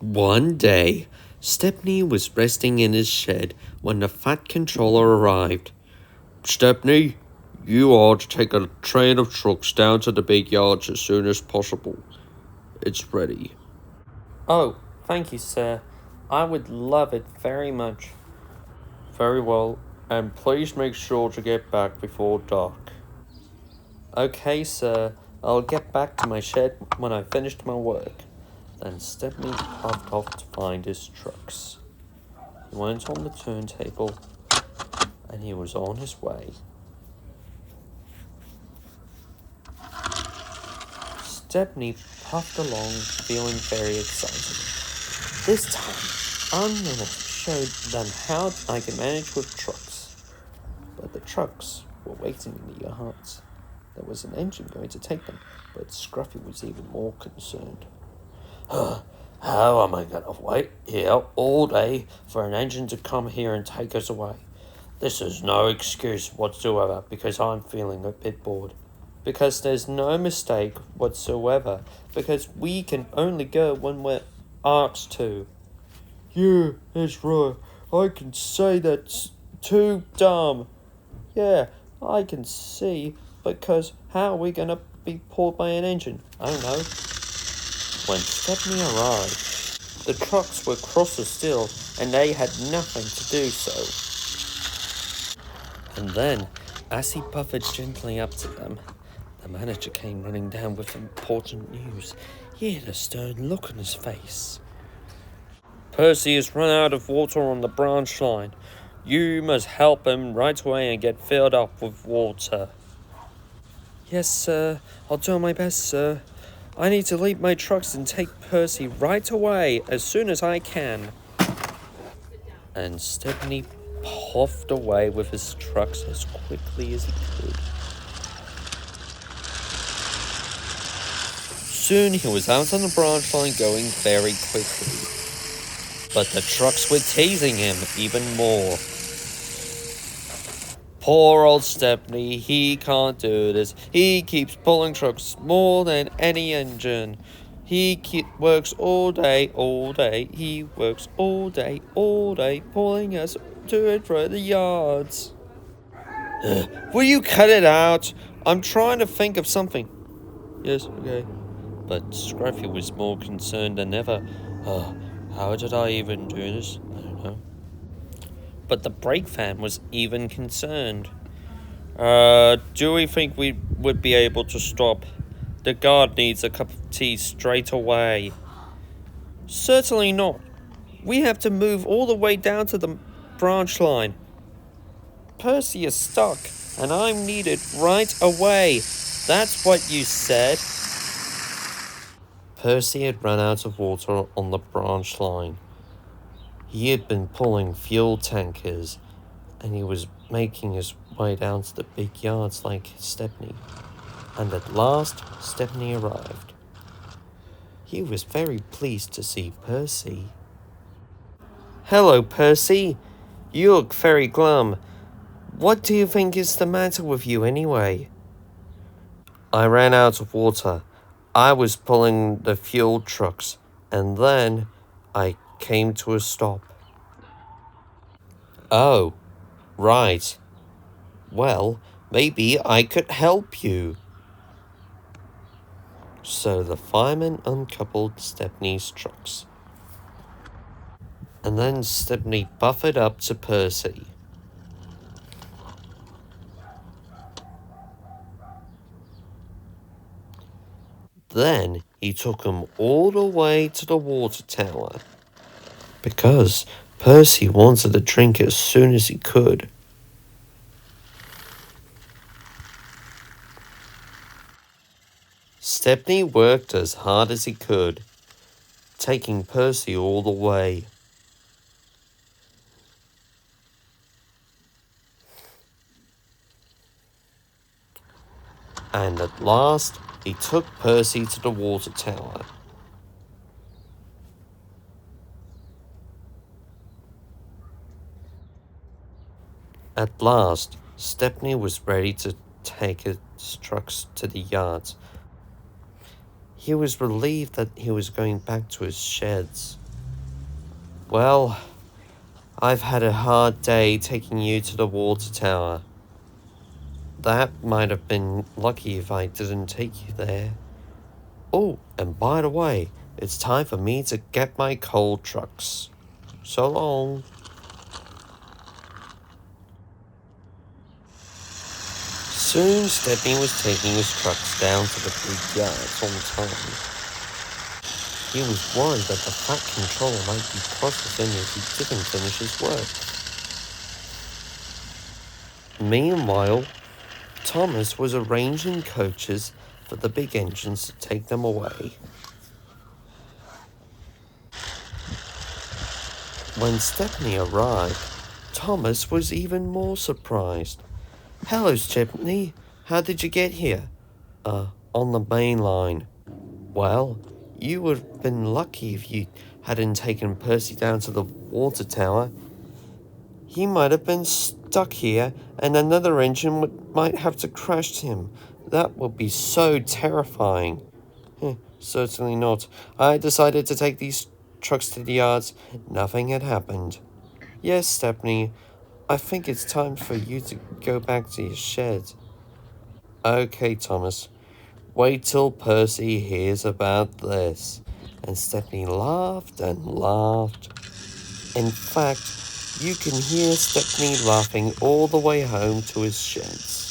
One day, Stepney was resting in his shed when the Fat Controller arrived. Stepney, you are to take a train of trucks down to the big yards as soon as possible. It's ready. Oh, thank you, sir. I would love it very much. Very well, and please make sure to get back before dark. Okay, sir. I'll get back to my shed when I've finished my work. Then Stepney puffed off to find his trucks. He went on the turntable, and he was on his way. Stepney puffed along, feeling very excited. This time, I'm going to show them how I can manage with trucks. But the trucks were waiting in the yards. There was an engine going to take them, but Scruffy was even more concerned. How am I going to wait here all day for an engine to come here and take us away? This is no excuse whatsoever because I'm feeling a bit bored. Because there's no mistake whatsoever. Because we can only go when we're asked to. Yeah, that's right. I can say that's too dumb. Yeah, I can see. Because how are we going to be pulled by an engine? I don't know. When Stepney arrived, the trucks were crosser still, and they had nothing to do so. And then, as he puffed gently up to them, the manager came running down with important news. He had a stern look on his face. Percy has run out of water on the branch line. You must help him right away and get filled up with water. Yes, sir. I'll do my best, sir. I need to leave my trucks and take Percy right away as soon as I can. And Stepney puffed away with his trucks as quickly as he could. Soon he was out on the branch line going very quickly. But the trucks were teasing him even more. Poor old Stepney, he can't do this. He keeps pulling trucks more than any engine. He works all day. He works all day, pulling us to and fro the yards. Will you cut it out? I'm trying to think of something. Yes, okay. But Scruffy was more concerned than ever. How did I even do this? I don't know. But the brake fan was even concerned. Do we think we would be able to stop? The guard needs a cup of tea straight away. Certainly not. We have to move all the way down to the branch line. Percy is stuck, and I'm needed right away. That's what you said. Percy had run out of water on the branch line. He had been pulling fuel tankers, and he was making his way down to the big yards like Stepney. And at last, Stepney arrived. He was very pleased to see Percy. Hello, Percy. You look very glum. What do you think is the matter with you anyway? I ran out of water. I was pulling the fuel trucks, and then I came to a stop. Oh, right. Well, maybe I could help you. So the fireman uncoupled Stepney's trucks. And then Stepney buffered up to Percy. Then he took him all the way to the water tower. Because Percy wanted to drink as soon as he could. Stepney worked as hard as he could, taking Percy all the way. And at last, he took Percy to the water tower. At last, Stepney was ready to take his trucks to the yards. He was relieved that he was going back to his sheds. Well, I've had a hard day taking you to the water tower. That might have been lucky if I didn't take you there. Oh, and by the way, it's time for me to get my coal trucks. So long. Soon Stepney was taking his trucks down to the big yards on time. He was worried that the fat controller might be cross with him if he didn't finish his work. Meanwhile, Thomas was arranging coaches for the big engines to take them away. When Stepney arrived, Thomas was even more surprised. Hello, Stepney. How did you get here? On the main line. Well, you would have been lucky if you hadn't taken Percy down to the water tower. He might have been stuck here, and another engine might have to crash him. That would be so terrifying. Certainly not. I decided to take these trucks to the yards. Nothing had happened. Yes, Stepney, I think it's time for you to go back to your shed. Okay, Thomas. Wait till Percy hears about this. And Stepney laughed and laughed. In fact, you can hear Stepney laughing all the way home to his sheds.